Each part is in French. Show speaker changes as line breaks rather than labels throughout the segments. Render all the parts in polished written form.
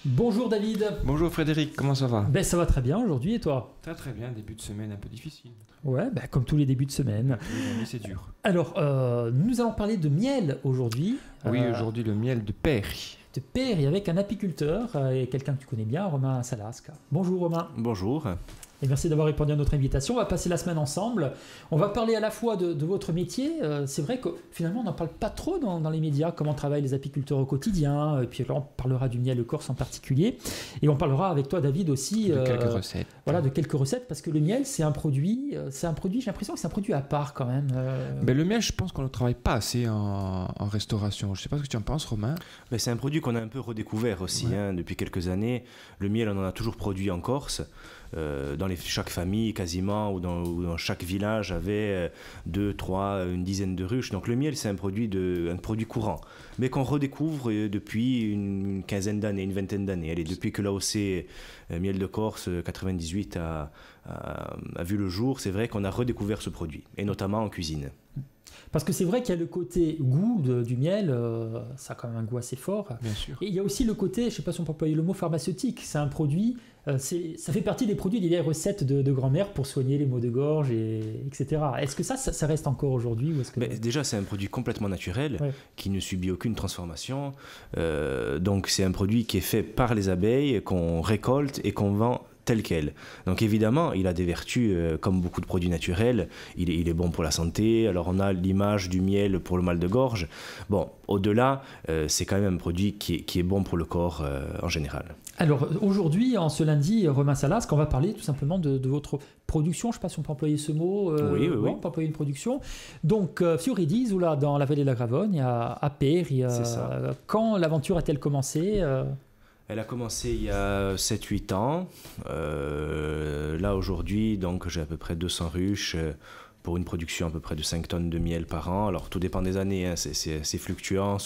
Bonjour David.
Bonjour Frédéric, comment ça va?
Ben ça va très bien aujourd'hui et toi?
Très bien, début de semaine un peu difficile.
Ouais, ben, comme tous les débuts de semaine.
Oui, c'est dur.
Alors, nous allons parler de miel aujourd'hui.
Oui, aujourd'hui le miel de Péry.
De Péry avec un apiculteur et quelqu'un que tu connais bien, Romain Salasque. Bonjour Romain.
Bonjour.
Et merci d'avoir répondu à notre invitation. On va passer la semaine ensemble. On va parler à la fois de votre métier. C'est vrai que finalement, on n'en parle pas trop dans les médias, comment travaillent les apiculteurs au quotidien. Et puis là, on parlera du miel de Corse en particulier. Et on parlera avec toi, David, aussi.
De quelques recettes. Voilà,
de quelques recettes, parce que le miel, c'est un produit, j'ai l'impression que c'est un produit à part quand même.
Mais le miel, je pense qu'on ne travaille pas assez en restauration. Je ne sais pas ce que tu en penses, Romain.
Mais c'est un produit qu'on a un peu redécouvert aussi depuis quelques années. Le miel, on en a toujours produit en Corse. Dans chaque famille quasiment ou dans chaque village avait 2, 3, une dizaine de ruches. Donc le miel c'est un produit courant, mais qu'on redécouvre depuis une quinzaine d'années, une vingtaine d'années. Allez, depuis que l'AOC Miel de Corse 98 a vu le jour, c'est vrai qu'on a redécouvert ce produit, et notamment en cuisine.
Parce que c'est vrai qu'il y a le côté goût du miel, ça a quand même un goût assez fort.
Bien sûr.
Et il y a aussi le côté, je ne sais pas si on peut employer le mot pharmaceutique, c'est un produit, ça fait partie des produits des vieilles recettes de grand-mère pour soigner les maux de gorge, etc. Est-ce que ça reste encore aujourd'hui ou est-ce que...
Déjà, c'est un produit complètement naturel, qui ne subit aucune transformation. Donc c'est un produit qui est fait par les abeilles, qu'on récolte et qu'on vend tel quel. Donc évidemment, il a des vertus, comme beaucoup de produits naturels, il est bon pour la santé. Alors on a l'image du miel pour le mal de gorge. Bon, au-delà, c'est quand même un produit qui est bon pour le corps en général.
Alors aujourd'hui, en ce lundi, Romain Salasque, on va parler tout simplement de votre production. Je ne sais pas si on peut employer ce mot.
Oui.
On peut employer une production. Donc Fioridiz, ou là, dans la vallée de la Gravogne, à Péry.
C'est ça.
Quand l'aventure a-t-elle commencé
Elle a commencé il y a 7-8 ans. Là, aujourd'hui, donc, j'ai à peu près 200 ruches pour une production à peu près de 5 tonnes de miel par an. Alors, tout dépend des années, hein, c'est fluctuant.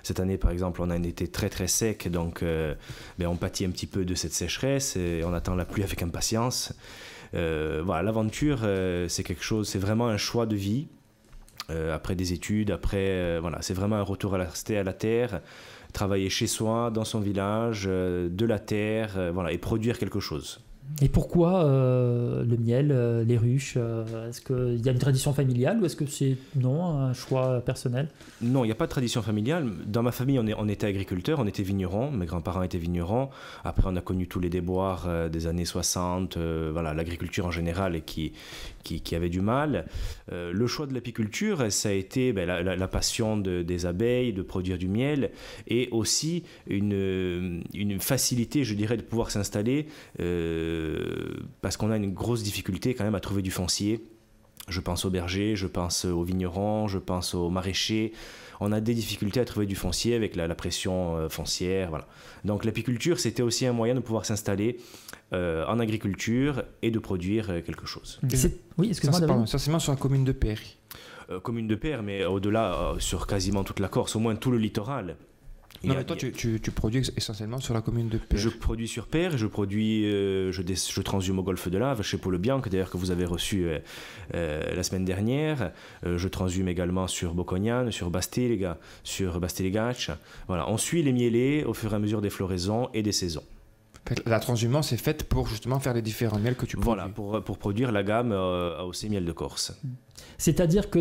Cette année, par exemple, on a un été très très sec, donc on pâtit un petit peu de cette sécheresse et on attend la pluie avec impatience. Voilà, l'aventure, c'est vraiment un choix de vie. Après des études, c'est vraiment un retour à la terre. Travailler chez soi, dans son village, de la terre, et produire quelque chose.
Et pourquoi le miel, les ruches est-ce qu'il y a une tradition familiale ou est-ce que c'est un choix personnel? Non,
il n'y a pas de tradition familiale. Dans ma famille, on était agriculteurs, on était vignerons. Mes grands-parents étaient vignerons. Après, on a connu tous les déboires des années 60, l'agriculture en général et qui avait du mal. Le choix de l'apiculture, ça a été la passion des abeilles, de produire du miel, et aussi une facilité, je dirais, de pouvoir s'installer, parce qu'on a une grosse difficulté quand même à trouver du foncier. Je pense aux bergers, je pense aux vignerons, je pense aux maraîchers. On a des difficultés à trouver du foncier avec la pression foncière. Voilà. Donc l'apiculture, c'était aussi un moyen de pouvoir s'installer en agriculture et de produire quelque chose.
Oui, excuse-moi, David.
Ça, c'est sur la commune de Péry.
Commune de Péry, mais au-delà, sur quasiment toute la Corse, au moins tout le littoral.
Non, mais toi, tu produis essentiellement sur la commune de Péry.
Je produis sur Péry, je transhume au Golfe de Lave, chez Paul Bianc, d'ailleurs, que vous avez reçu la semaine dernière. Je transhume également sur Bocognane, sur Bastilega, sur Bastilegaccia. Voilà, on suit les mielés au fur et à mesure des floraisons et des saisons.
La transhumance est faite pour justement faire les différents miels que tu produis.
Voilà, pour produire la gamme AOC Miel de Corse.
C'est-à-dire que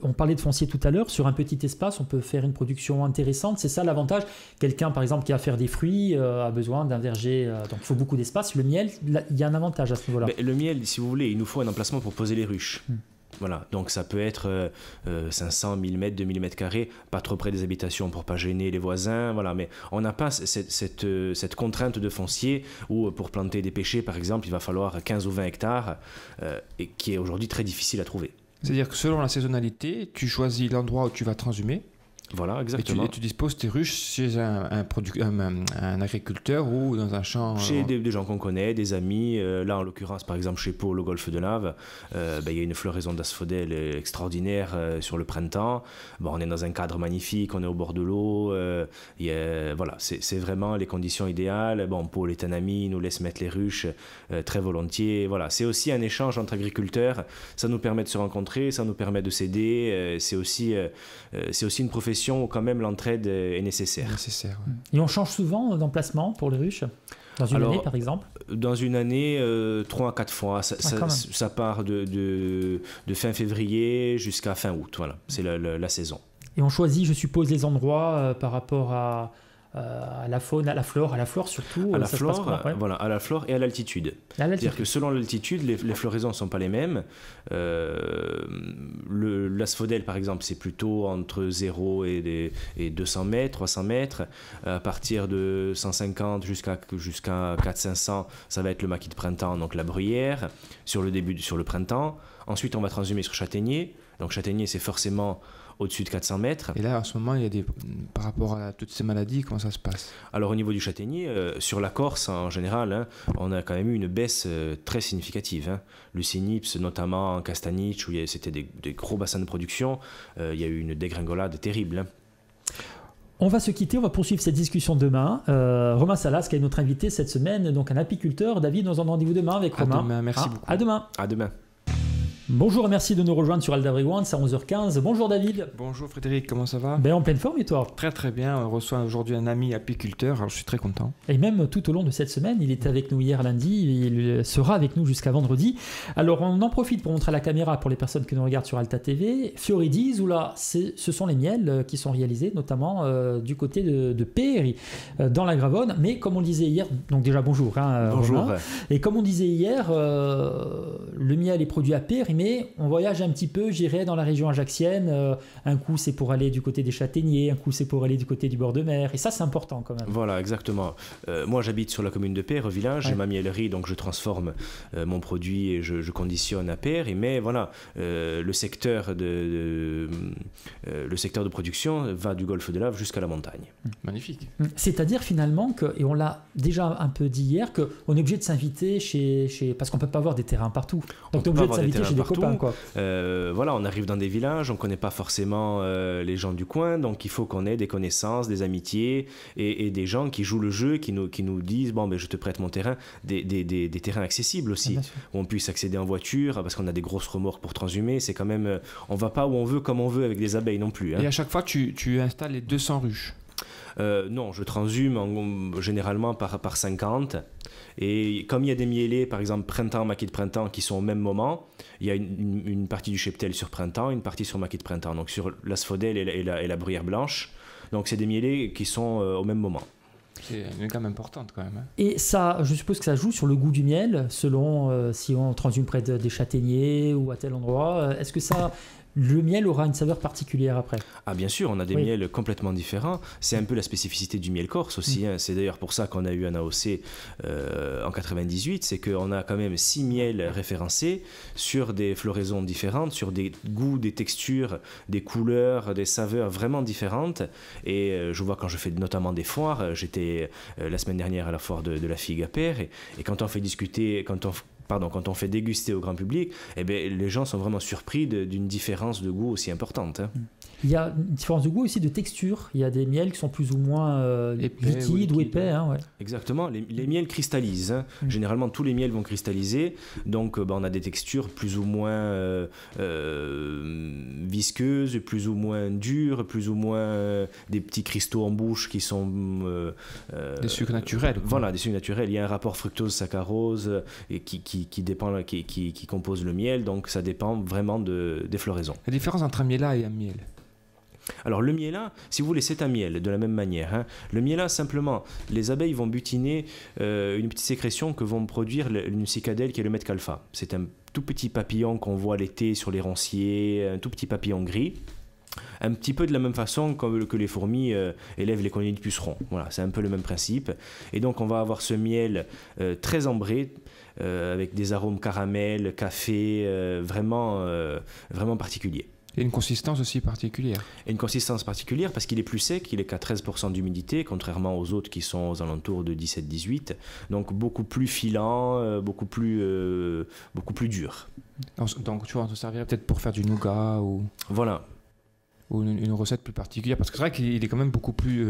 on parlait de foncier tout à l'heure, sur un petit espace, on peut faire une production intéressante. C'est ça l'avantage. Quelqu'un, par exemple, qui a à faire des fruits, a besoin d'un verger, donc il faut beaucoup d'espace. Le miel, il y a un avantage à ce niveau-là.
Le miel, si vous voulez, il nous faut un emplacement pour poser les ruches. Voilà, donc ça peut être 500, 1000 mètres, 2000 mètres carrés, pas trop près des habitations pour pas gêner les voisins, voilà, mais on n'a pas cette contrainte de foncier où pour planter des pêchers, par exemple, il va falloir 15 ou 20 hectares, et qui est aujourd'hui très difficile à trouver.
C'est-à-dire que selon la saisonnalité, tu choisis l'endroit où tu vas transhumer.
Voilà, exactement.
Et tu disposes tes ruches chez un agriculteur ou dans un champ.
Chez des gens qu'on connaît, des amis. Là, en l'occurrence, par exemple, chez Pau, au Golfe de Lave, il y a une floraison d'asphodèles extraordinaire sur le printemps. Bon, on est dans un cadre magnifique, on est au bord de l'eau. Voilà, c'est vraiment les conditions idéales. Bon, Paul est un ami, il nous laisse mettre les ruches très volontiers. Voilà, c'est aussi un échange entre agriculteurs. Ça nous permet de se rencontrer, ça nous permet de s'aider. C'est aussi une profession coopération, quand même, l'entraide est nécessaire.
Et on change souvent d'emplacement pour les ruches dans une année, par exemple?
Dans une année, 3 à 4 fois. Ça part de fin février jusqu'à fin août. Voilà, c'est la saison.
Et on choisit, je suppose, les endroits par rapport à la faune, à la flore surtout.
À la flore, voilà, à la flore et à l'altitude. C'est-à-dire que selon l'altitude, les floraisons ne sont pas les mêmes. L'asphodèle, par exemple, c'est plutôt entre 0 et 200 mètres, 300 mètres. À partir de 150 jusqu'à 400-500, ça va être le maquis de printemps, donc la bruyère, sur le printemps. Ensuite, on va transhumer sur châtaignier. Donc châtaignier, c'est forcément au-dessus de 400 mètres.
Et là, en ce moment, il y a par rapport à toutes ces maladies, comment ça se passe?
Alors, au niveau du châtaignier, sur la Corse, en général, on a quand même eu une baisse très significative. Le Cynips, notamment en Castaniche, où c'était des gros bassins de production, il y a eu une dégringolade terrible.
On va se quitter, on va poursuivre cette discussion demain. Romain Salas, qui est notre invité cette semaine, donc un apiculteur. David, nous en rendez-vous demain avec Romain.
Demain, merci beaucoup.
À demain.
À demain.
Bonjour et merci de nous rejoindre sur Aldabri One, c'est à 11h15. Bonjour David.
Bonjour Frédéric, comment ça va?
En pleine forme et toi?
Très très bien, on reçoit aujourd'hui un ami apiculteur, alors je suis très content.
Et même tout au long de cette semaine, il était avec nous hier lundi, il sera avec nous jusqu'à vendredi. Alors on en profite pour montrer à la caméra pour les personnes qui nous regardent sur Alta TV, Fioridiz, où là ce sont les miels qui sont réalisés, notamment du côté de Péry, dans la Gravonne. Mais comme on le disait hier, donc déjà bonjour.
Bonjour.
Romain. Et comme on disait hier, le miel est produit à Péry, mais on voyage un petit peu, j'irai dans la région ajaxienne. Un coup, c'est pour aller du côté des châtaigniers, un coup, c'est pour aller du côté du bord de mer. Et ça, c'est important quand même.
Voilà, exactement. Moi, j'habite sur la commune de Péry, au village. J'ai ma miellerie, donc je transforme mon produit et je conditionne à Péry. Mais voilà, le secteur de production va du golfe de Lave jusqu'à la montagne.
Magnifique.
C'est-à-dire finalement, et on l'a déjà un peu dit hier, qu'on est obligé de s'inviter parce qu'on ne peut pas avoir des terrains partout. Donc on est obligé de s'inviter chez des copains.
Voilà, on arrive dans des villages, on ne connaît pas forcément les gens du coin, donc il faut qu'on ait des connaissances, des amitiés et des gens qui jouent le jeu, qui nous disent je te prête mon terrain, des terrains accessibles aussi, où on puisse accéder en voiture, parce qu'on a des grosses remorques pour transhumer. C'est quand même, on ne va pas où on veut, comme on veut avec des abeilles non plus.
Et à chaque fois, tu installes les 200 ruches?
Non, je transhume généralement par 50. Et comme il y a des mielés, par exemple printemps, maquis de printemps, qui sont au même moment, il y a une partie du cheptel sur printemps, une partie sur maquis de printemps, donc sur l'asphodèle et la bruyère blanche. Donc c'est des mielés qui sont au même moment.
C'est une gamme importante quand même.
Et ça, je suppose que ça joue sur le goût du miel, selon si on transhume près des châtaigniers ou à tel endroit. Est-ce que le miel aura une saveur particulière après?
Ah bien sûr, on a des miels complètement différents. C'est un peu la spécificité du miel corse aussi. C'est d'ailleurs pour ça qu'on a eu un AOC en 98. C'est qu'on a quand même 6 miels référencés sur des floraisons différentes, sur des goûts, des textures, des couleurs, des saveurs vraiment différentes. Et je vois quand je fais notamment des foires, j'étais la semaine dernière à la foire de la figue à Péry, et quand on fait discuter, quand on fait déguster au grand public, les gens sont vraiment surpris d'une différence de goût aussi importante.
Il y a une différence de goût aussi de texture. Il y a des miels qui sont plus ou moins liquides ou épais.
Exactement, les miels cristallisent. Généralement, tous les miels vont cristalliser. Donc, on a des textures plus ou moins visqueuses, plus ou moins dures, plus ou moins des petits cristaux en bouche qui sont...
des sucres naturels.
Voilà, des sucres naturels. Il y a un rapport fructose-saccharose qui compose le miel. Donc, ça dépend vraiment des floraisons.
La différence entre un miela et un miel?
Alors le miela, si vous voulez, c'est un miel de la même manière. Le miela, simplement, les abeilles vont butiner une petite sécrétion que vont produire une cicadelle qui est le metcalfa. C'est un tout petit papillon qu'on voit l'été sur les ronciers, un tout petit papillon gris. Un petit peu de la même façon que les fourmis élèvent les colonies de pucerons. Voilà, c'est un peu le même principe. Et donc on va avoir ce miel très ambré, avec des arômes caramel, café, vraiment particuliers.
Et une consistance aussi particulière.
Et une consistance particulière parce qu'il est plus sec, il est qu'à 13% d'humidité, contrairement aux autres qui sont aux alentours de 17-18. Donc beaucoup plus filant, beaucoup plus dur.
Donc tu vois, on se servirait peut-être pour faire du nougat ou...
Voilà.
Ou une recette plus particulière, parce que c'est vrai qu'il est quand même beaucoup plus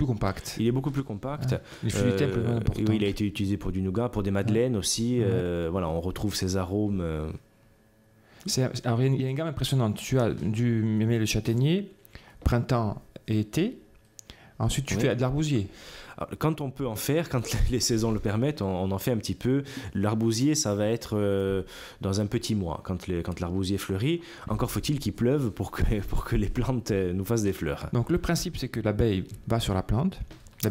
compact.
Il est beaucoup plus compact.
Les fluidités plus importantes.
Oui, il a été utilisé pour du nougat, pour des madeleines aussi. Voilà, on retrouve ces arômes...
Alors, il y a une gamme impressionnante. Tu as du miel de châtaignier, printemps et été. Ensuite, tu fais de l'arbousier.
Alors, quand on peut en faire, quand les saisons le permettent, on en fait un petit peu. L'arbousier, ça va être dans un petit mois, quand l'arbousier fleurit. Encore faut-il qu'il pleuve pour que les plantes nous fassent des fleurs.
Donc le principe, c'est que l'abeille va sur la plante, la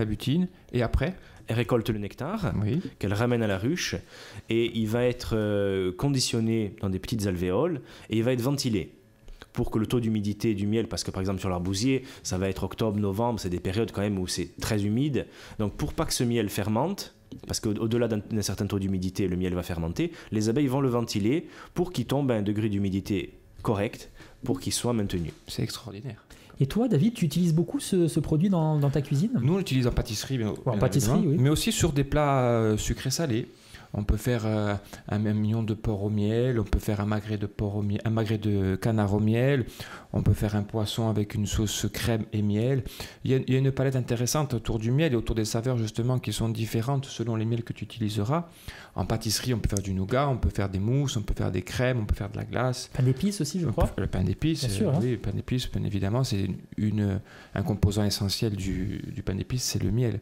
butine, et après
elle récolte le nectar, qu'elle ramène à la ruche, et il va être conditionné dans des petites alvéoles, et il va être ventilé pour que le taux d'humidité du miel, parce que par exemple sur l'arbousier, ça va être octobre, novembre, c'est des périodes quand même où c'est très humide. Donc pour pas que ce miel fermente, parce qu'au-delà d'un certain taux d'humidité, le miel va fermenter, les abeilles vont le ventiler pour qu'il tombe à un degré d'humidité correct, pour qu'il soit maintenu.
C'est extraordinaire.
Et toi, David, tu utilises beaucoup ce produit dans ta cuisine?
Nous, on l'utilise en pâtisserie,
oui.
Mais aussi sur des plats sucrés-salés. On peut faire un mignon de porc au miel, on peut faire un magret de canard au miel, on peut faire un poisson avec une sauce crème et miel. Il y a une palette intéressante autour du miel et autour des saveurs justement qui sont différentes selon les miels que tu utiliseras. En pâtisserie, on peut faire du nougat, on peut faire des mousses, on peut faire des crèmes, on peut faire de la glace.
Pain d'épices aussi, je crois.
Le pain d'épices, oui, le pain d'épices, bien évidemment, c'est un composant essentiel du pain d'épices, c'est le miel.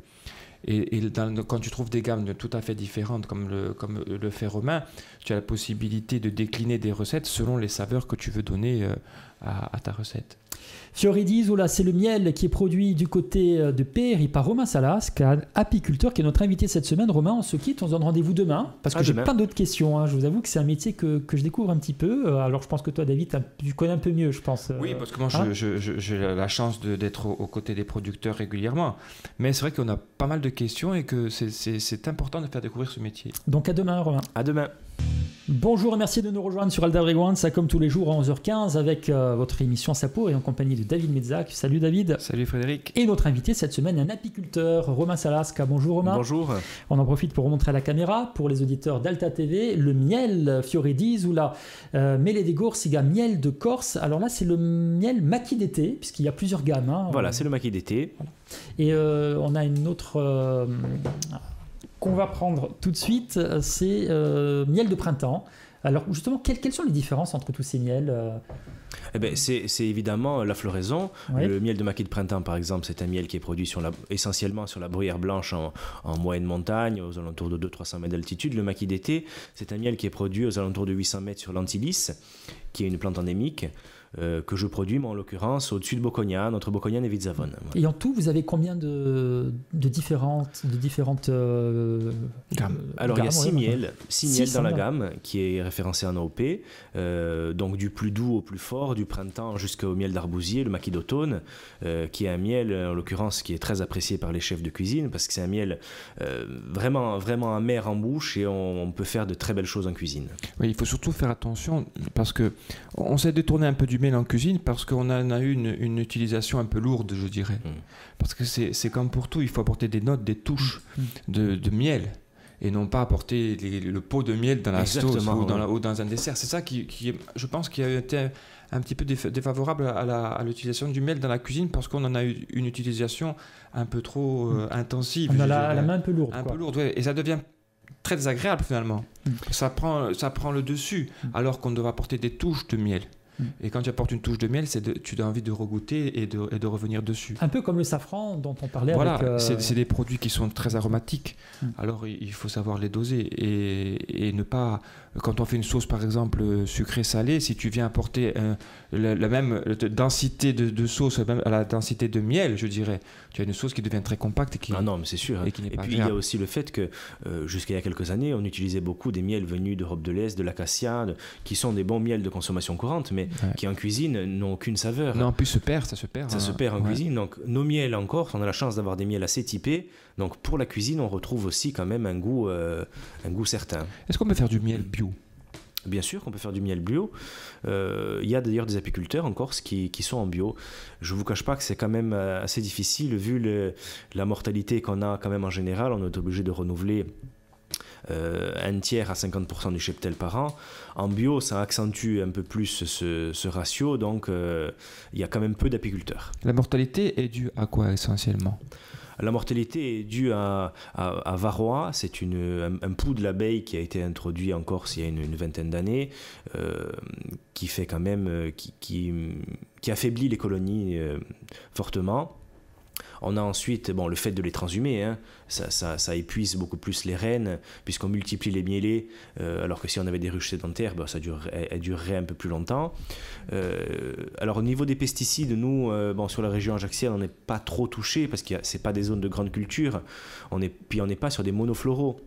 Et quand tu trouves des gammes tout à fait différentes comme le fait Romain, tu as la possibilité de décliner des recettes selon les saveurs que tu veux donner à ta recette.
Fioridis, c'est le miel qui est produit du côté de Péry par Romain Salas, apiculteur, qui est notre invité cette semaine. Romain, on se quitte, on se donne rendez-vous demain, parce que j'ai plein d'autres questions. Je vous avoue que c'est un métier que je découvre un petit peu. Alors je pense que toi, David, tu connais un peu mieux, je pense.
Oui, parce que moi, j'ai la chance d'être aux côtés des producteurs régulièrement. Mais c'est vrai qu'on a pas mal de questions et que c'est important de faire découvrir ce métier.
Donc à demain, Romain.
À demain.
Bonjour et merci de nous rejoindre sur Alda Bregouan, ça comme tous les jours à 11h15 avec votre émission Sapo et en compagnie de David Metzak. Salut David.
Salut Frédéric.
Et notre invité cette semaine, un apiculteur, Romain Salasca. Bonjour Romain.
Bonjour.
On en profite pour remontrer à la caméra, pour les auditeurs d'Alta TV, le miel Fioridis ou la Mele de Gorsiga, miel de Corse. Alors là, c'est le miel maquis d'été, puisqu'il y a plusieurs gammes.
Voilà, c'est le maquis d'été.
Et on a une autre... qu'on va prendre tout de suite, c'est miel de printemps. Alors justement, quelles sont les différences entre tous ces miels
c'est évidemment la floraison.
Oui.
Le miel de maquis de printemps, par exemple, c'est un miel qui est produit essentiellement sur la bruyère blanche en moyenne montagne, aux alentours de 200-300 mètres d'altitude. Le maquis d'été, c'est un miel qui est produit aux alentours de 800 mètres sur l'antilis, qui est une plante endémique. Que je produis, moi en l'occurrence, au-dessus de Boconia, notre Boconia Nevitzavon.
Et en tout, vous avez combien de différentes
gammes? Alors il y a 6 miels, 6 miels dans la gamme qui est référencée en AOP, donc du plus doux au plus fort, du printemps jusqu'au miel d'arbousier, le maquis d'automne, qui est un miel en l'occurrence qui est très apprécié par les chefs de cuisine parce que c'est un miel vraiment, vraiment amer en bouche et on peut faire de très belles choses en cuisine.
Oui, il faut surtout faire attention parce qu'on s'est détourné un peu du miel en cuisine parce qu'on en a eu une utilisation un peu lourde, je dirais. Parce que c'est comme pour tout, il faut apporter des notes, des touches de miel et non pas apporter le pot de miel dans la sauce ou dans un dessert. C'est ça qui je pense, qui a été un petit peu défavorable à l'utilisation du miel dans la cuisine parce qu'on en a eu une utilisation un peu trop intensive.
On a la main un peu lourde.
Peu lourde, ouais, et ça devient très désagréable finalement. Ça prend le dessus alors qu'on devrait apporter des touches de miel. Et quand tu apportes une touche de miel, tu as envie de regoûter et de revenir dessus.
Un peu comme le safran dont on parlait.
Voilà, c'est des produits qui sont très aromatiques. Alors il faut savoir les doser et ne pas... Quand on fait une sauce par exemple sucrée-salée, si tu viens apporter la même densité de sauce à la densité de miel, je dirais, tu as une sauce qui devient très compacte.
Non, mais c'est sûr. Et puis il y a aussi le fait que jusqu'à il y a quelques années, on utilisait beaucoup des miels venus d'Europe de l'Est, de l'acacia, qui sont des bons miels de consommation courante, mais qui en cuisine n'ont aucune saveur.
Non, en plus ça se perd.
Ça se perd en cuisine. Donc nos miels en Corse, on a la chance d'avoir des miels assez typés. Donc pour la cuisine, on retrouve aussi quand même un goût certain.
Est-ce qu'on peut faire du miel bio ?
Bien sûr qu'on peut faire du miel bio. Il y a d'ailleurs des apiculteurs en Corse qui sont en bio. Je ne vous cache pas que c'est quand même assez difficile vu la mortalité qu'on a quand même en général. On est obligé de renouveler un tiers à 50% du cheptel par an. En bio, ça accentue un peu plus ce ratio, donc il y a quand même peu d'apiculteurs.
La mortalité est due à quoi essentiellement ?
La mortalité est due à Varroa, c'est un pou de l'abeille qui a été introduit en Corse il y a une vingtaine d'années, qui fait quand même, qui affaiblit les colonies fortement. On a ensuite le fait de les transhumer, hein, ça épuise beaucoup plus les reines, puisqu'on multiplie les miellets, alors que si on avait des ruches sédentaires, elles dureraient un peu plus longtemps. Alors au niveau des pesticides, nous, sur la région ajaxienne, on n'est pas trop touché, parce que ce n'est pas des zones de grande culture, puis on n'est pas sur des monofloraux.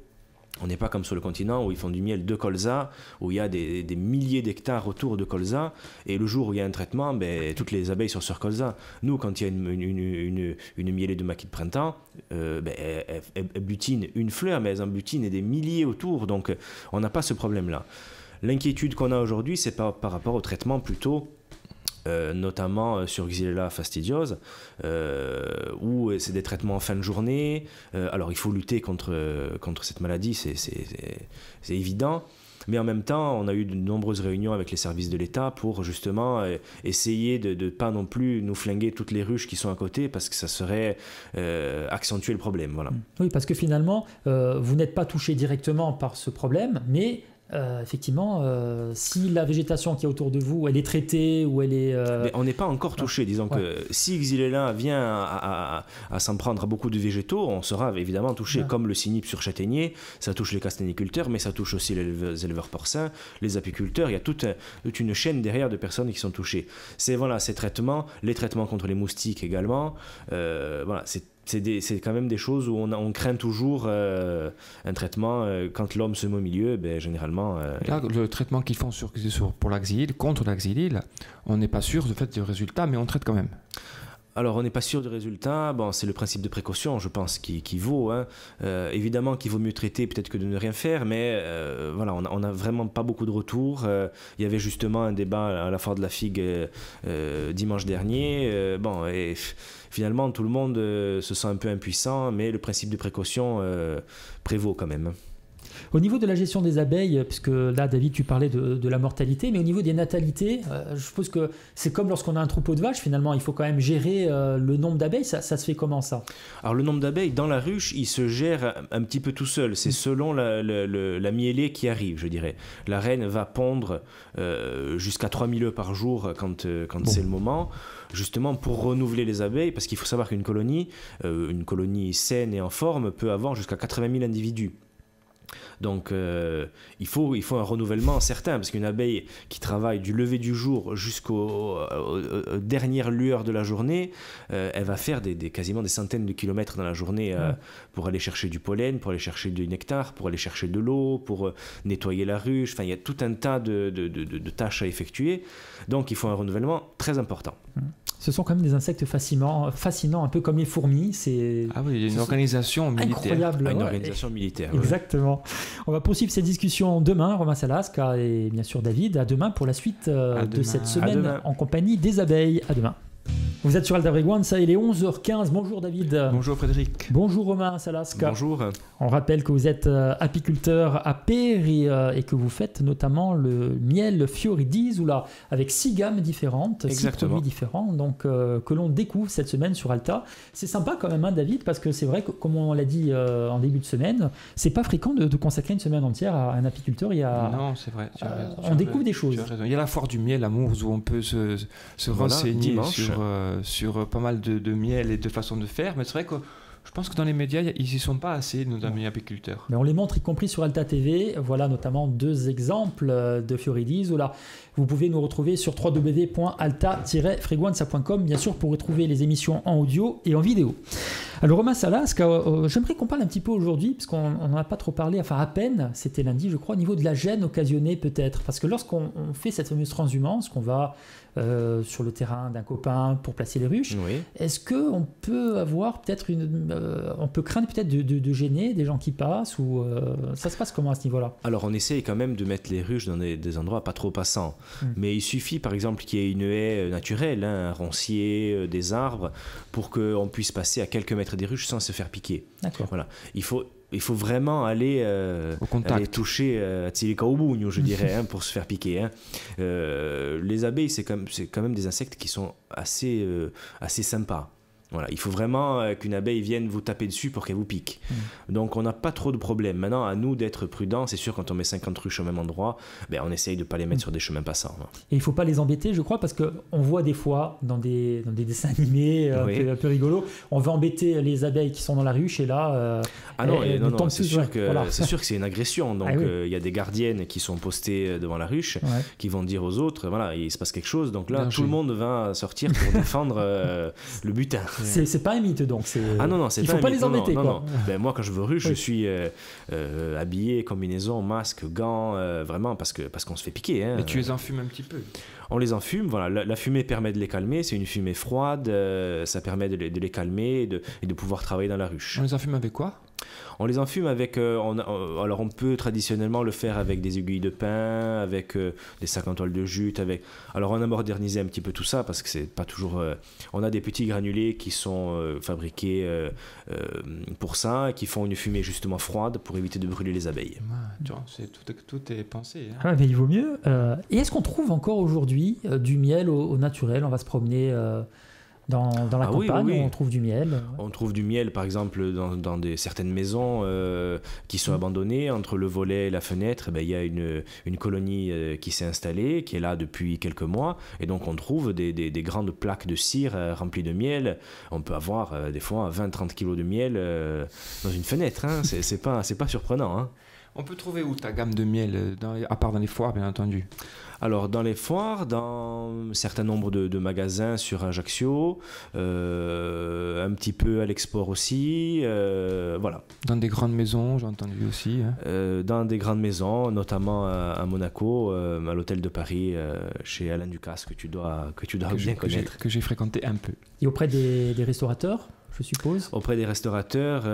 On n'est pas comme sur le continent où ils font du miel de colza, où il y a des milliers d'hectares autour de colza, et le jour où il y a un traitement, toutes les abeilles sont sur colza. Nous, quand il y a une mielée de maquis de printemps, elles butinent une fleur, mais elles en butinent des milliers autour, donc on n'a pas ce problème-là. L'inquiétude qu'on a aujourd'hui, c'est par rapport au traitement plutôt, notamment sur Xylella fastidiosa, où c'est des traitements en fin de journée. Alors il faut lutter contre cette maladie, c'est évident, mais en même temps on a eu de nombreuses réunions avec les services de l'État pour justement essayer de ne pas non plus nous flinguer toutes les ruches qui sont à côté, parce que ça serait accentuer le problème. Voilà.
Oui, parce que finalement vous n'êtes pas touché directement par ce problème, mais effectivement, si la végétation qui est autour de vous, elle est traitée ou elle est...
Mais on n'est pas encore touché. Disons que si Xylella vient à s'en prendre à beaucoup de végétaux, on sera évidemment touché, comme le cynipe sur châtaignier. Ça touche les castagniculteurs, mais ça touche aussi les éleveurs porcins, les apiculteurs. Il y a toute une chaîne derrière de personnes qui sont touchées. C'est ces traitements, les traitements contre les moustiques également. C'est quand même des choses où on craint toujours un traitement quand l'homme se met au milieu, généralement...
Là, le traitement qu'ils font pour la xylelle, contre la xylelle, on n'est pas sûr du résultat, mais on traite quand même.
Alors, on n'est pas sûr du résultat. C'est le principe de précaution, je pense, qui vaut. Hein. Évidemment qu'il vaut mieux traiter peut-être que de ne rien faire, mais on n'a vraiment pas beaucoup de retours. Il y avait justement un débat à la foire de la figue dimanche dernier. Et finalement, tout le monde se sent un peu impuissant, mais le principe de précaution prévaut quand même.
Au niveau de la gestion des abeilles, puisque là, David, tu parlais de la mortalité, mais au niveau des natalités, je suppose que c'est comme lorsqu'on a un troupeau de vaches, finalement, il faut quand même gérer le nombre d'abeilles. Ça se fait comment, ça ?
Alors, le nombre d'abeilles dans la ruche, il se gère un petit peu tout seul. C'est selon la mielée qui arrive, je dirais. La reine va pondre jusqu'à 3000 œufs par jour quand c'est le moment, justement pour renouveler les abeilles, parce qu'il faut savoir qu'une colonie saine et en forme peut avoir jusqu'à 80 000 individus. Donc il faut un renouvellement certain, parce qu'une abeille qui travaille du lever du jour jusqu'aux dernières lueurs de la journée, elle va faire quasiment des centaines de kilomètres dans la journée pour aller chercher du pollen, pour aller chercher du nectar, pour aller chercher de l'eau, pour nettoyer la ruche. Enfin, il y a tout un tas de tâches à effectuer, donc il faut un renouvellement très important.
Ce sont quand même des insectes fascinants, un peu comme les fourmis.
Ah oui, il y a une organisation militaire.
Incroyable.
Une organisation militaire.
Exactement. On va poursuivre cette discussion demain, Romain Salasca et bien sûr David. À demain pour la suite de cette semaine en compagnie des abeilles. À demain. Vous êtes sur Alta Freguenza, il est 11h15. Bonjour David.
Bonjour Frédéric.
Bonjour Romain Salasca.
Bonjour.
On rappelle que vous êtes apiculteur à Peri et que vous faites notamment le miel Fiori d'Isola avec 6 gammes différentes, 6 produits différents, donc que l'on découvre cette semaine sur Alta. C'est sympa quand même, hein, David, parce que c'est vrai que, comme on l'a dit en début de semaine, c'est pas fréquent de consacrer une semaine entière à un apiculteur.
Non, c'est vrai.
On découvre des choses.
Il y a la foire du miel à Mours où on peut se renseigner sur pas mal de miel et de façons de faire, mais c'est vrai que je pense que dans les médias, ils n'y sont pas assez, nos amis apiculteurs.
Mais on les montre, y compris sur Alta TV. Voilà notamment 2 exemples de Fiori d'Isola. Vous pouvez nous retrouver sur www.alta-freguenza.com, bien sûr, pour retrouver les émissions en audio et en vidéo. Alors Romain Salasca, j'aimerais qu'on parle un petit peu aujourd'hui, parce qu'on n'en a pas trop parlé, enfin à peine, c'était lundi je crois, au niveau de la gêne occasionnée peut-être. Parce que lorsqu'on fait cette fameuse transhumance, qu'on va sur le terrain d'un copain pour placer les ruches, est-ce qu'on peut avoir peut-être on peut craindre peut-être de gêner des gens qui passent, ou ça se passe comment à ce niveau-là ?
Alors on essaye quand même de mettre les ruches dans des endroits pas trop passants. Mais il suffit par exemple qu'il y ait une haie naturelle, un roncier, des arbres, pour qu'on puisse passer à quelques mètres des ruches sans se faire piquer.
D'accord.
Voilà. Il faut vraiment aller toucher Tsilika Obugno, je dirais, pour se faire piquer. Hein. Les abeilles, c'est quand même des insectes qui sont assez sympas. Voilà, il faut vraiment qu'une abeille vienne vous taper dessus pour qu'elle vous pique. Donc on n'a pas trop de problèmes. Maintenant, à nous d'être prudents. C'est sûr, quand on met 50 ruches au même endroit, on essaye de ne pas les mettre sur des chemins passants.
Et il ne faut pas les embêter, je crois, parce qu'on voit des fois dans des dessins animés un peu rigolos, on va embêter les abeilles qui sont dans la ruche et là...
non, c'est sûr que c'est une agression. Donc il y a des gardiennes qui sont postées devant la ruche qui vont dire aux autres, voilà, il se passe quelque chose. Donc là, tout le monde va sortir pour défendre le butin.
C'est pas un mythe donc.
Non,
il faut pas les embêter.
Non. Moi, quand je veux ruche, je suis habillé, combinaison, masque, gants, vraiment parce qu'on se fait piquer.
Et tu les enfumes un petit peu.
On les enfume, voilà. La fumée permet de les calmer, c'est une fumée froide, ça permet de les calmer et de pouvoir travailler dans la ruche.
On les enfume avec quoi ?
On les enfume avec... alors on peut traditionnellement le faire avec des aiguilles de pin, avec des sacs en toile de jute. Alors on a modernisé un petit peu tout ça parce que c'est pas toujours... on a des petits granulés qui sont fabriqués pour ça et qui font une fumée justement froide pour éviter de brûler les abeilles.
Tout est pensé.
Mais il vaut mieux. Et est-ce qu'on trouve encore aujourd'hui du miel au naturel ? On va se promener... Dans la campagne, oui. On trouve du miel.
On trouve du miel, par exemple, dans certaines maisons qui sont abandonnées. Entre le volet et la fenêtre, il y a une colonie qui s'est installée, qui est là depuis quelques mois. Et donc, on trouve des grandes plaques de cire remplies de miel. On peut avoir, des fois, 20-30 kilos de miel dans une fenêtre. Hein. C'est pas surprenant. Hein.
On peut trouver où ta gamme de miel, à part dans les foires, bien entendu ?
Alors, dans les foires, dans un certain nombre de magasins sur Ajaccio, un petit peu à l'export aussi, voilà.
Dans des grandes maisons, j'ai entendu aussi. Hein.
Dans des grandes maisons, notamment à Monaco, à l'hôtel de Paris, chez Alain Ducasse, que tu dois bien connaître.
Que j'ai fréquenté un peu.
Et auprès des restaurateurs ? Je suppose.
Auprès des restaurateurs,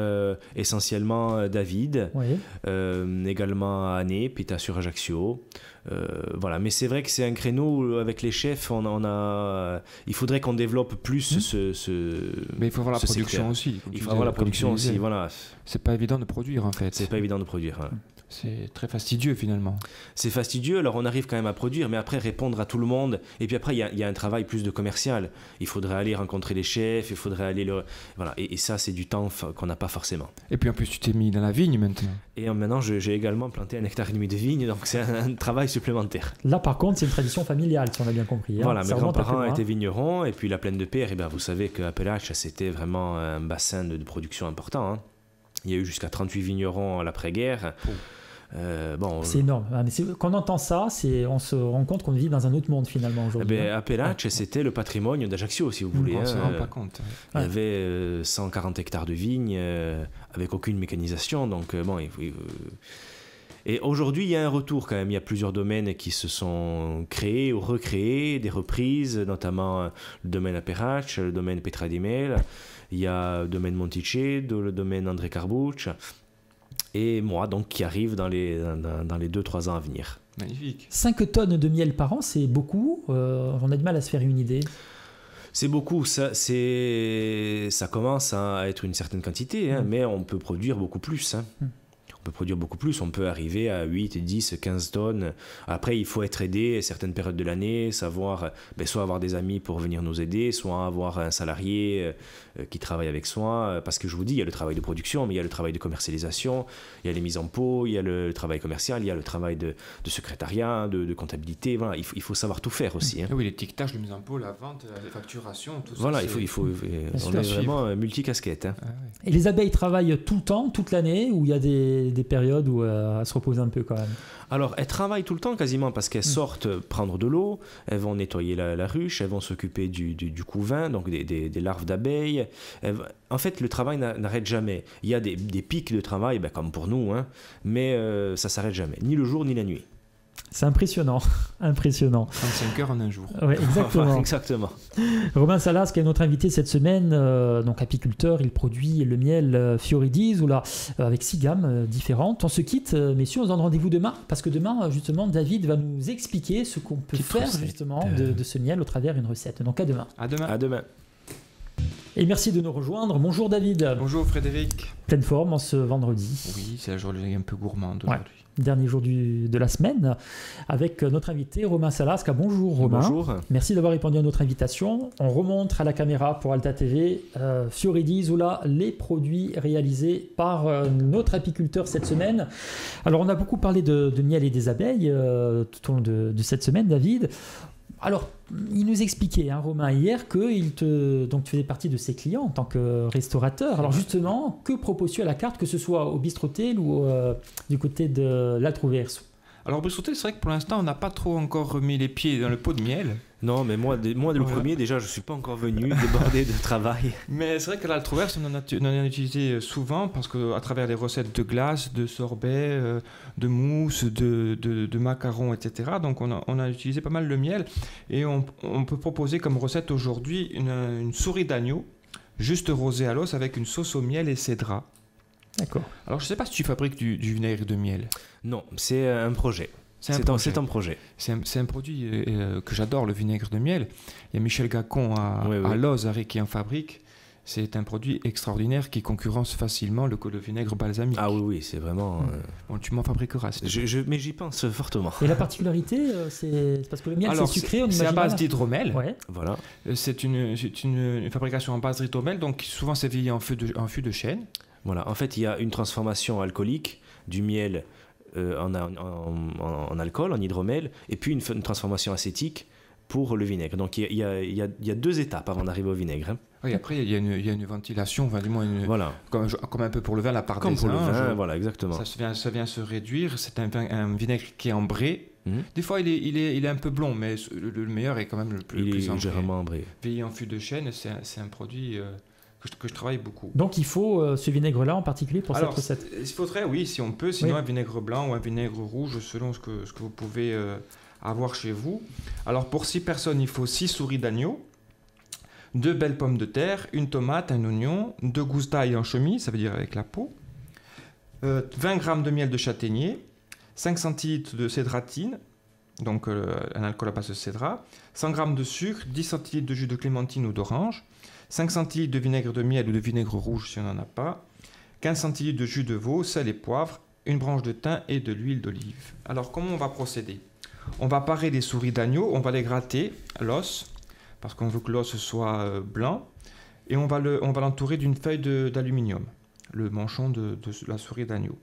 essentiellement David, également à Année, puis sur Ajaccio. Voilà. Mais c'est vrai que c'est un créneau avec les chefs, il faudrait qu'on développe plus
Mais il faut avoir la production
secteur.
Aussi.
Il faut avoir la production aussi, voilà.
C'est pas évident de produire en fait.
C'est pas évident de produire, voilà.
C'est très fastidieux finalement.
C'est fastidieux, alors on arrive quand même à produire, mais après répondre à tout le monde. Et puis après, il y a un travail plus de commercial. Il faudrait aller rencontrer les chefs, il faudrait aller... Voilà. Et ça, c'est du temps qu'on n'a pas forcément.
Et puis en plus, tu t'es mis dans la vigne maintenant.
Et maintenant, j'ai également planté 1,5 hectare de vigne, donc c'est un travail supplémentaire.
Là, par contre, c'est une tradition familiale, si on a bien compris. Hein.
Voilà, mes grands-parents étaient vignerons, et puis la Plaine de Peyre, vous savez qu'Appelach, c'était vraiment un bassin de production important. Hein. Il y a eu jusqu'à 38 vignerons à l'après-guerre.
C'est énorme. Quand on entend ça, on se rend compte qu'on vit dans un autre monde finalement aujourd'hui.
Appelach, c'était le patrimoine d'Ajaccio, si vous voulez.
On ne se rend pas compte.
Il y avait 140 hectares de vignes avec aucune mécanisation. Donc, Et aujourd'hui, il y a un retour quand même. Il y a plusieurs domaines qui se sont créés ou recréés, des reprises, notamment le domaine Appelach, le domaine Petra di Mel. Il y a le domaine Monticello, le domaine André Carbucci. Et moi, donc, qui arrive dans les 2-3 ans à venir.
Magnifique.
5 tonnes de miel par an, c'est beaucoup. On a du mal à se faire une idée.
C'est beaucoup. Ça commence à être une certaine quantité, hein, mais on peut produire beaucoup plus. Hein. On peut produire beaucoup plus, on peut arriver à 8, 10, 15 tonnes. Après, il faut être aidé à certaines périodes de l'année, savoir soit avoir des amis pour venir nous aider, soit avoir un salarié qui travaille avec soi. Parce que je vous dis, il y a le travail de production, mais il y a le travail de commercialisation, il y a les mises en pot, il y a le travail commercial, il y a le travail de secrétariat, de comptabilité. Voilà, il faut savoir tout faire aussi. Hein.
Oui, l'étiquetage, la mise en pot, la vente, la facturation, tout ça.
Voilà, on est vraiment multicasquette. Hein.
Et les abeilles travaillent tout le temps, toute l'année, ou il y a des périodes où elles se reposent un peu quand même?
Alors, elles travaillent tout le temps quasiment parce qu'elles sortent prendre de l'eau, elles vont nettoyer la ruche, elles vont s'occuper du couvain, donc des larves d'abeilles. En fait, le travail n'arrête jamais. Il y a des pics de travail, comme pour nous, hein, mais ça ne s'arrête jamais, ni le jour ni la nuit.
C'est impressionnant, impressionnant.
35 heures en un jour.
Ouais, exactement.
Enfin, exactement.
Romain Salas, qui est notre invité cette semaine, donc apiculteur, il produit le miel Fioridis, avec 6 gammes différentes. On se quitte, messieurs, on se donne rendez-vous demain, parce que demain, justement, David va nous expliquer ce qu'on peut faire justement de ce miel au travers d'une recette. Donc à demain.
À demain.
À demain.
Et merci de nous rejoindre. Bonjour David.
Bonjour Frédéric.
Pleine forme en ce vendredi.
Oui, c'est la journée un peu gourmande aujourd'hui.
Dernier jour de la semaine, avec notre invité Romain Salasca. Bonjour Romain.
Bonjour.
Merci d'avoir répondu à notre invitation. On remonte à la caméra pour Alta TV. Fiori di Isola, les produits réalisés par notre apiculteur cette semaine. Alors on a beaucoup parlé de miel et des abeilles tout au long de cette semaine, David. Alors, il nous expliquait, Romain, hier, que tu faisais partie de ses clients en tant que restaurateur. Alors justement, que proposes-tu à la carte, que ce soit au Bistrotel ou du côté de l'Altroverso?
Alors, Bistrotel, c'est vrai que pour l'instant, on n'a pas trop encore remis les pieds dans le pot de miel.
Non, mais moi le premier, déjà, je ne suis pas encore venu, débordé de travail.
Mais c'est vrai que l'Altroverse, on en a utilisé souvent parce qu'à travers les recettes de glace, de sorbet, de mousse, de macarons, etc. Donc on a utilisé pas mal le miel. Et on peut proposer comme recette aujourd'hui une souris d'agneau, juste rosée à l'os avec une sauce au miel et cédra.
D'accord.
Alors je ne sais pas si tu fabriques du vinaigre de miel.
Non, c'est un projet. C'est un projet.
C'est un produit que j'adore, le vinaigre de miel. Il y a Michel Gacon à Loz qui en fabrique. C'est un produit extraordinaire qui concurrence facilement le vinaigre balsamique.
Ah oui, c'est vraiment...
Bon, tu m'en fabriqueras.
Mais j'y pense fortement.
Et la particularité, c'est parce que le miel, c'est sucré.
C'est à base d'hydromel.
Ouais.
Voilà.
C'est une fabrication en base d'hydromel, donc souvent c'est vieilli en fût de chêne.
Voilà. En fait, il y a une transformation alcoolique du miel en alcool, en hydromel, et puis une transformation acétique pour le vinaigre. Donc il y a 2 étapes avant d'arriver au vinaigre.
Oui, après il y a une ventilation, enfin, du moins
voilà.
comme un peu pour le vin, la part
comme
des
pour le vin, voilà, exactement.
Ça vient se réduire. C'est un vinaigre qui est ambré. Des fois il est un peu blond, mais le meilleur est quand même le plus ambré. Il est
légèrement ambré.
Vieilli en fût de chêne, c'est un produit que je travaille beaucoup.
Donc il faut ce vinaigre-là en particulier pour cette recette.
Il faudrait, oui, si on peut, sinon un vinaigre blanc ou un vinaigre rouge, selon ce que vous pouvez avoir chez vous. Alors pour 6 personnes, il faut 6 souris d'agneau, 2 belles pommes de terre, une tomate, un oignon, 2 gousses d'ail en chemise, ça veut dire avec la peau, 20 g de miel de châtaignier, 5 centilitres de cédratine, donc un alcool à base de cédra, 100 g de sucre, 10 centilitres de jus de clémentine ou d'orange, 5 centilitres de vinaigre de miel ou de vinaigre rouge si on n'en a pas, 15 centilitres de jus de veau, sel et poivre, une branche de thym et de l'huile d'olive. Alors comment on va procéder? On va parer les souris d'agneau, on va les gratter, l'os, parce qu'on veut que l'os soit blanc, et on va l'entourer d'une feuille d'aluminium, le manchon de la souris d'agneau,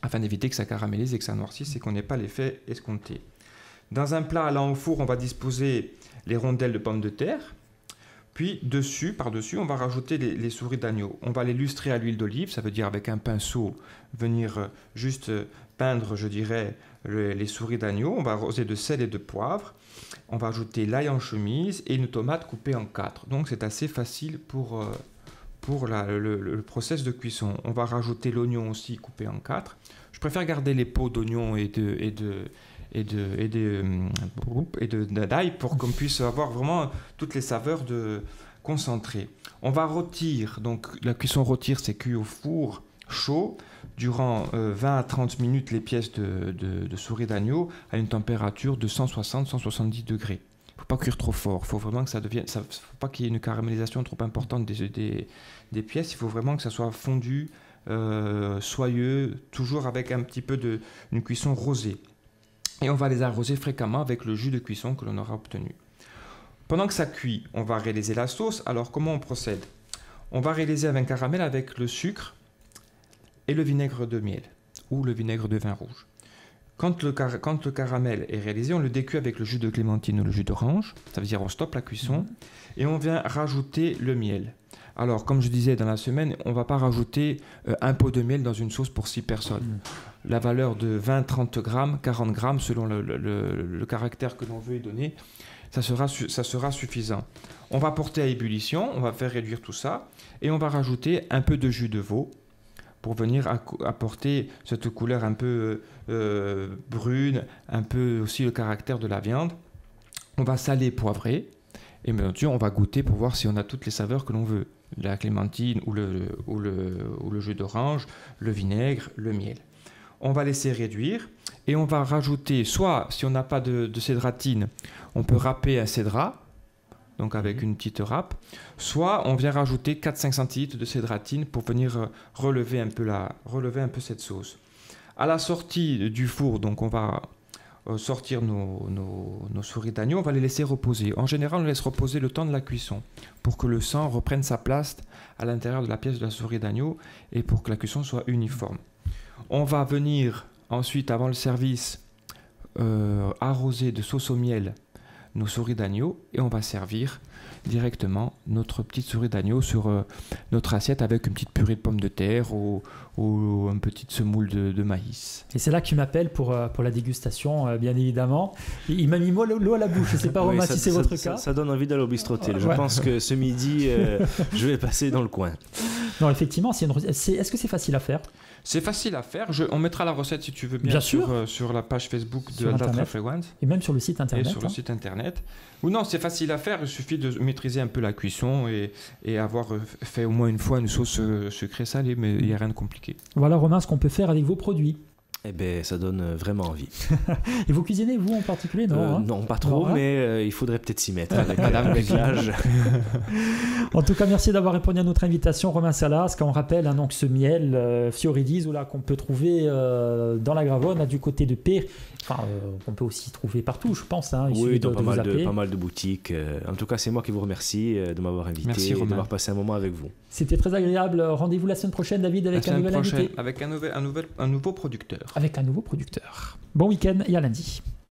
afin d'éviter que ça caramélise et que ça noircisse et qu'on n'ait pas l'effet escompté. Dans un plat allant au four, on va disposer les rondelles de pommes de terre. Puis par-dessus, on va rajouter les souris d'agneau. On va les lustrer à l'huile d'olive, ça veut dire avec un pinceau venir juste peindre, je dirais, les souris d'agneau. On va arroser de sel et de poivre. On va ajouter l'ail en chemise et une tomate coupée en 4. Donc c'est assez facile pour le process de cuisson. On va rajouter l'oignon aussi coupé en 4. Je préfère garder les peaux d'oignon et d'ail pour qu'on puisse avoir vraiment toutes les saveurs concentrées. On va rôtir, donc la cuisson rôtir, c'est cuit au four chaud durant 20 à 30 minutes les pièces de souris d'agneau à une température de 160-170 degrés. Il ne faut pas cuire trop fort, il faut vraiment que faut pas qu'il y ait une caramélisation trop importante des pièces, il faut vraiment que ça soit fondu, soyeux, toujours avec un petit peu une cuisson rosée. Et on va les arroser fréquemment avec le jus de cuisson que l'on aura obtenu. Pendant que ça cuit, on va réaliser la sauce. Alors comment on procède? On va réaliser un caramel avec le sucre et le vinaigre de miel ou le vinaigre de vin rouge. Quand le caramel est réalisé, on le décuit avec le jus de clémentine ou le jus d'orange. Ça veut dire on stoppe la cuisson et on vient rajouter le miel. Alors, comme je disais dans la semaine, on ne va pas rajouter un pot de miel dans une sauce pour 6 personnes. La valeur de 20-30 grammes, 40 grammes, selon le caractère que l'on veut y donner, ça sera suffisant. On va porter à ébullition, on va faire réduire tout ça, et on va rajouter un peu de jus de veau pour venir apporter cette couleur un peu brune, un peu aussi le caractère de la viande. On va saler, poivrer, et bien sûr, on va goûter pour voir si on a toutes les saveurs que l'on veut. La clémentine ou le jus d'orange, le vinaigre, le miel. On va laisser réduire et on va rajouter, soit si on n'a pas de cédratine, on peut râper un cédra donc avec une petite râpe, soit on vient rajouter 4-5 centilitres de cédratine pour venir relever un peu cette sauce. À la sortie du four, donc on va sortir nos souris d'agneau, on va les laisser reposer. En général, on laisse reposer le temps de la cuisson pour que le sang reprenne sa place à l'intérieur de la pièce de la souris d'agneau et pour que la cuisson soit uniforme. On va venir ensuite, avant le service, arroser de sauce au miel nos souris d'agneau et on va servir directement notre petite souris d'agneau sur notre assiette avec une petite purée de pommes de terre ou une petite semoule de maïs.
Et c'est là que tu m'appelles pour la dégustation, bien évidemment. Il m'a mis l'eau à la bouche, je ne sais pas Romain si c'est votre cas.
Ça donne envie d'aller au bistrotil. Je pense que ce midi, je vais passer dans le coin.
Non, effectivement, est-ce que c'est facile à faire ?
C'est facile à faire. On mettra la recette, si tu veux bien, sur la page Facebook de Aldatra Fragrance.
Et même sur le site internet.
Et sur le site internet. Ou non, c'est facile à faire. Il suffit de maîtriser un peu la cuisson et avoir fait au moins une fois une sauce sucrée salée, mais il n'y a rien de compliqué.
Voilà, Romain, ce qu'on peut faire avec vos produits.
Eh bien, ça donne vraiment envie.
Et vous cuisinez, vous, en particulier, non
Non, pas trop, mais il faudrait peut-être s'y mettre avec l'âge.
En tout cas, merci d'avoir répondu à notre invitation, Romain Salas. Quand on rappelle donc ce miel Fioridis qu'on peut trouver dans la Gravonne, du côté de Père, qu'on peut aussi trouver partout, je pense.
Oui, dans pas mal de boutiques. En tout cas, c'est moi qui vous remercie de m'avoir invité et d'avoir passé un moment avec vous.
C'était très agréable. Rendez-vous la semaine prochaine, David, avec un nouvel invité.
Avec un nouveau producteur.
Avec un nouveau producteur. Bon week-end et à lundi.